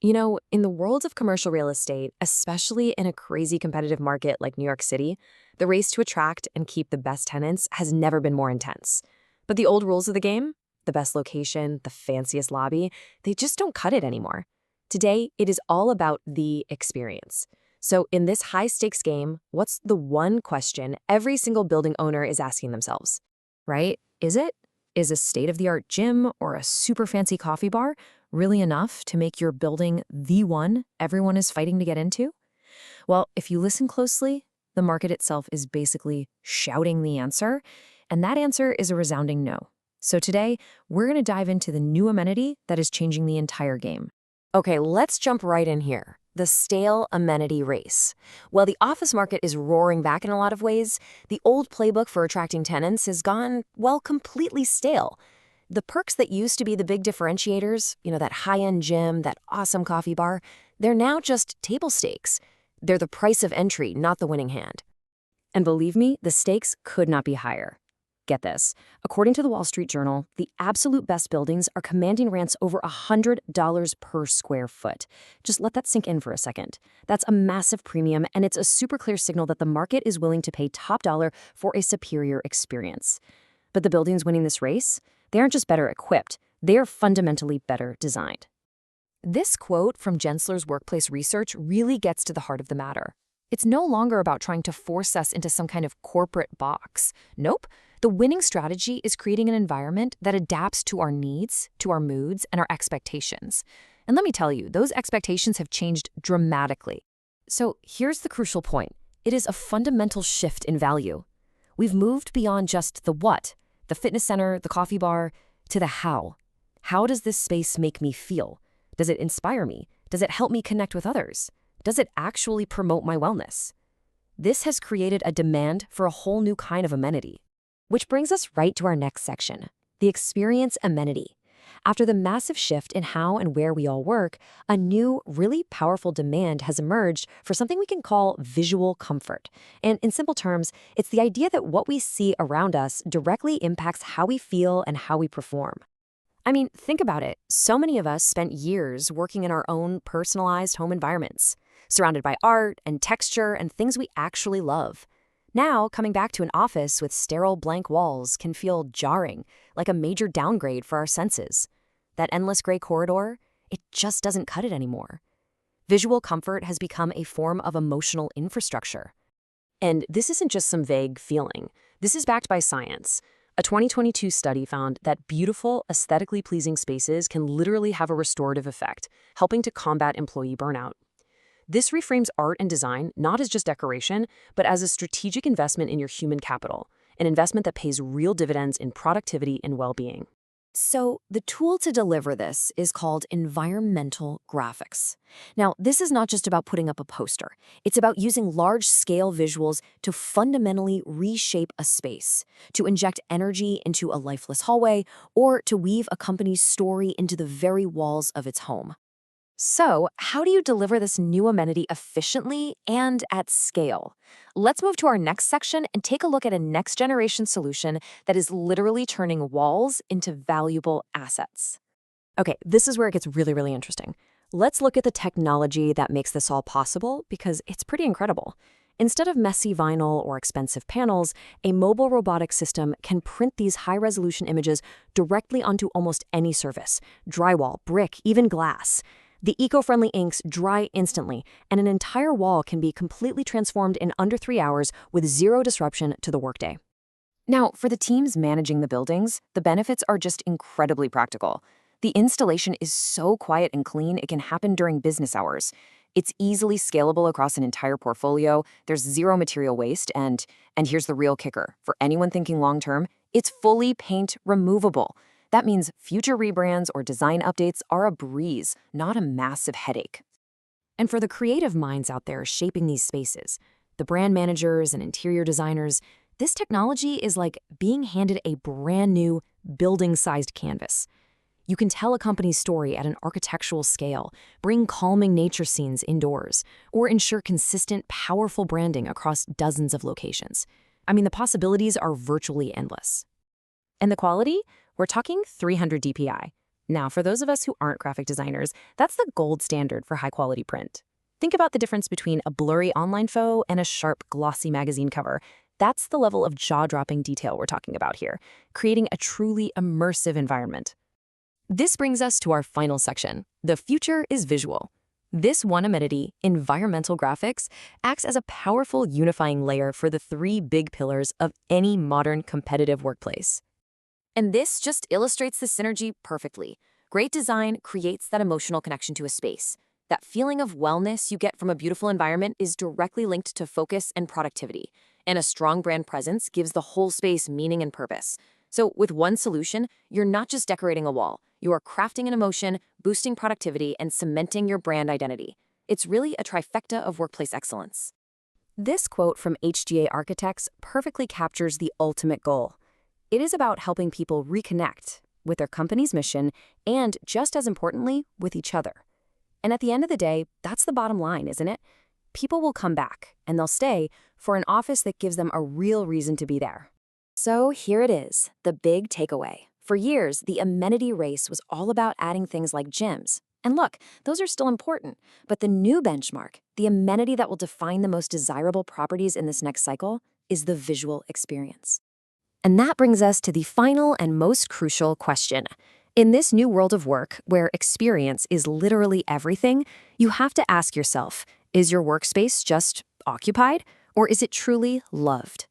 In the world of commercial real estate, especially in a crazy competitive market like New York City, the race to attract and keep the best tenants has never been more intense. But the old rules of the game, the best location, the fanciest lobby, they just don't cut it anymore. Today, it is all about the experience. So in this high-stakes game, what's the one question every single building owner is asking themselves? Right? Is a state-of-the-art gym or a super fancy coffee bar really enough to make your building the one everyone is fighting to get into? Well, if you listen closely, the market itself is basically shouting the answer, and that answer is a resounding no. So today, we're going to dive into the new amenity that is changing the entire game. Okay, let's jump right in here. The stale amenity race. While the office market is roaring back in a lot of ways, the old playbook for attracting tenants has gone, well, completely stale. The perks that used to be the big differentiators, that high-end gym, that awesome coffee bar, they're now just table stakes. They're the price of entry, not the winning hand. And believe me, the stakes could not be higher. Get this. According to the Wall Street Journal, the absolute best buildings are commanding rents over $100 per square foot. Just let that sink in for a second. That's a massive premium, and it's a super clear signal that the market is willing to pay top dollar for a superior experience. But the buildings winning this race, they aren't just better equipped, they are fundamentally better designed. This quote from Gensler's workplace research really gets to the heart of the matter. It's no longer about trying to force us into some kind of corporate box. Nope. The winning strategy is creating an environment that adapts to our needs, to our moods, and our expectations. And let me tell you, those expectations have changed dramatically. So here's the crucial point. It is a fundamental shift in value. We've moved beyond just the what, the fitness center, the coffee bar, to the how. How does this space make me feel? Does it inspire me? Does it help me connect with others? Does it actually promote my wellness? This has created a demand for a whole new kind of amenity. Which brings us right to our next section, the experience amenity. After the massive shift in how and where we all work, a new, really powerful demand has emerged for something we can call visual comfort. And in simple terms, it's the idea that what we see around us directly impacts how we feel and how we perform. I mean, think about it. So many of us spent years working in our own personalized home environments, surrounded by art and texture and things we actually love. Now, coming back to an office with sterile blank walls can feel jarring, like a major downgrade for our senses. That endless gray corridor, it just doesn't cut it anymore. Visual comfort has become a form of emotional infrastructure. And this isn't just some vague feeling. This is backed by science. A 2022 study found that beautiful, aesthetically pleasing spaces can literally have a restorative effect, helping to combat employee burnout. This reframes art and design not as just decoration, but as a strategic investment in your human capital, an investment that pays real dividends in productivity and well-being. So the tool to deliver this is called environmental graphics. Now, this is not just about putting up a poster. It's about using large-scale visuals to fundamentally reshape a space, to inject energy into a lifeless hallway, or to weave a company's story into the very walls of its home. So, how do you deliver this new amenity efficiently and at scale? Let's move to our next section and take a look at a next-generation solution that is literally turning walls into valuable assets. Okay, this is where it gets really, really interesting. Let's look at the technology that makes this all possible because it's pretty incredible. Instead of messy vinyl or expensive panels, a mobile robotic system can print these high-resolution images directly onto almost any surface: drywall, brick, even glass. The eco-friendly inks dry instantly, and an entire wall can be completely transformed in under 3 hours with zero disruption to the workday. Now, for the teams managing the buildings, the benefits are just incredibly practical. The installation is so quiet and clean it can happen during business hours. It's easily scalable across an entire portfolio, there's zero material waste, and here's the real kicker. For anyone thinking long-term, it's fully paint removable. That means future rebrands or design updates are a breeze, not a massive headache. And for the creative minds out there shaping these spaces, the brand managers and interior designers, this technology is like being handed a brand new building-sized canvas. You can tell a company's story at an architectural scale, bring calming nature scenes indoors, or ensure consistent, powerful branding across dozens of locations. I mean, the possibilities are virtually endless. And the quality? We're talking 300 DPI. Now, for those of us who aren't graphic designers, that's the gold standard for high-quality print. Think about the difference between a blurry online photo and a sharp, glossy magazine cover. That's the level of jaw-dropping detail we're talking about here, creating a truly immersive environment. This brings us to our final section. The future is visual. This one amenity, environmental graphics, acts as a powerful unifying layer for the three big pillars of any modern competitive workplace. And this just illustrates the synergy perfectly. Great design creates that emotional connection to a space. That feeling of wellness you get from a beautiful environment is directly linked to focus and productivity. And a strong brand presence gives the whole space meaning and purpose. So with one solution, you're not just decorating a wall. You are crafting an emotion, boosting productivity, and cementing your brand identity. It's really a trifecta of workplace excellence. This quote from HGA Architects perfectly captures the ultimate goal. It is about helping people reconnect with their company's mission and, just as importantly, with each other. And at the end of the day, that's the bottom line, isn't it? People will come back, and they'll stay for an office that gives them a real reason to be there. So here it is, the big takeaway. For years, the amenity race was all about adding things like gyms. And look, those are still important. But the new benchmark, the amenity that will define the most desirable properties in this next cycle, is the visual experience. And that brings us to the final and most crucial question. In this new world of work, where experience is literally everything, you have to ask yourself, is your workspace just occupied, or is it truly loved?